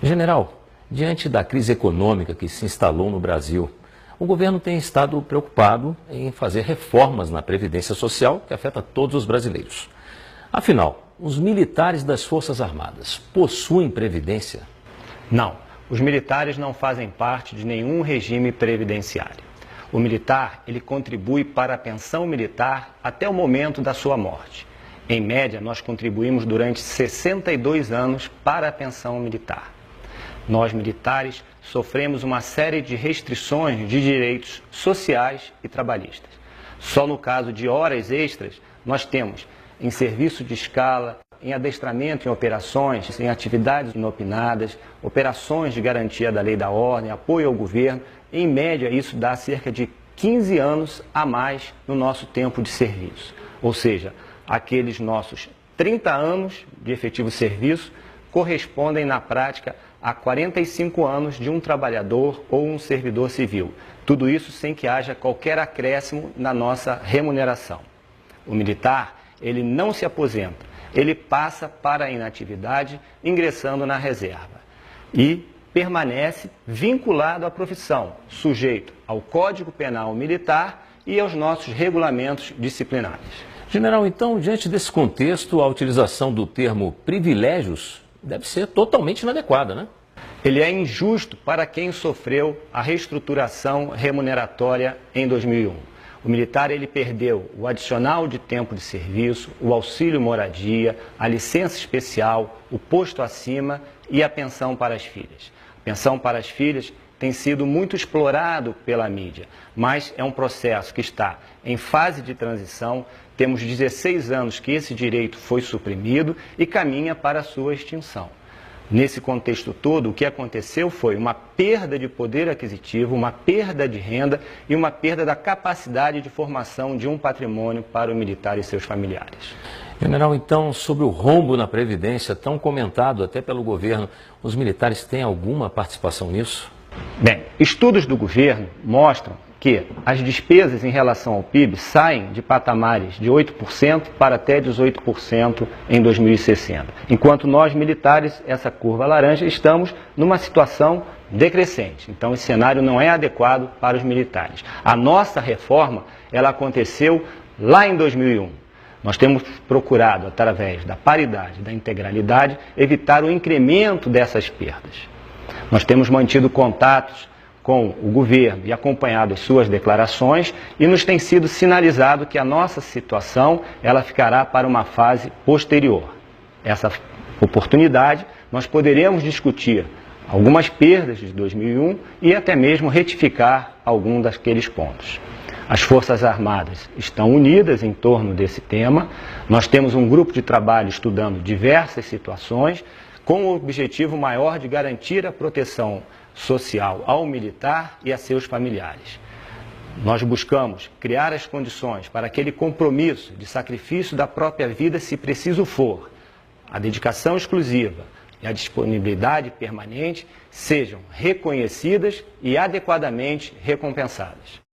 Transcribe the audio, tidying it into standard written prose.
General, diante da crise econômica que se instalou no Brasil, o governo tem estado preocupado em fazer reformas na Previdência Social que afeta todos os brasileiros. Afinal, os militares das Forças Armadas possuem previdência? Não, os militares não fazem parte de nenhum regime previdenciário. O militar, ele contribui para a pensão militar até o momento da sua morte. Em média, nós contribuímos durante 62 anos para a pensão militar. Nós, militares, sofremos uma série de restrições de direitos sociais e trabalhistas. Só no caso de horas extras, nós temos em serviço de escala, em adestramento em operações, em atividades inopinadas, operações de garantia da lei e da ordem, apoio ao governo. Em média, isso dá cerca de 15 anos a mais no nosso tempo de serviço. Ou seja, aqueles nossos 30 anos de efetivo serviço correspondem, na prática, a 45 anos de um trabalhador ou um servidor civil. Tudo isso sem que haja qualquer acréscimo na nossa remuneração. O militar, ele não se aposenta, ele passa para a inatividade ingressando na reserva e permanece vinculado à profissão, sujeito ao Código Penal Militar e aos nossos regulamentos disciplinares. General, então, diante desse contexto, a utilização do termo privilégios deve ser totalmente inadequada, né? Ele é injusto para quem sofreu a reestruturação remuneratória em 2001. O militar, ele perdeu o adicional de tempo de serviço, o auxílio moradia, a licença especial, o posto acima e a pensão para as filhas. A pensão para as filhas tem sido muito explorado pela mídia, mas é um processo que está em fase de transição. Temos 16 anos que esse direito foi suprimido e caminha para a sua extinção. Nesse contexto todo, o que aconteceu foi uma perda de poder aquisitivo, uma perda de renda e uma perda da capacidade de formação de um patrimônio para o militar e seus familiares. General, então, sobre o rombo na Previdência, tão comentado até pelo governo, os militares têm alguma participação nisso? Bem, estudos do governo mostram que as despesas em relação ao PIB saem de patamares de 8% para até 18% em 2060. Enquanto nós, militares, essa curva laranja, estamos numa situação decrescente. Então, esse cenário não é adequado para os militares. A nossa reforma, ela aconteceu lá em 2001. Nós temos procurado, através da paridade, da integralidade, evitar o incremento dessas perdas. Nós temos mantido contatos com o governo e acompanhado as suas declarações e nos tem sido sinalizado que a nossa situação ela ficará para uma fase posterior. Essa oportunidade nós poderemos discutir algumas perdas de 2001 e até mesmo retificar algum daqueles pontos. As Forças Armadas estão unidas em torno desse tema. Nós temos um grupo de trabalho estudando diversas situações com o objetivo maior de garantir a proteção social ao militar e a seus familiares. Nós buscamos criar as condições para aquele compromisso de sacrifício da própria vida, se preciso for, a dedicação exclusiva e a disponibilidade permanente sejam reconhecidas e adequadamente recompensadas.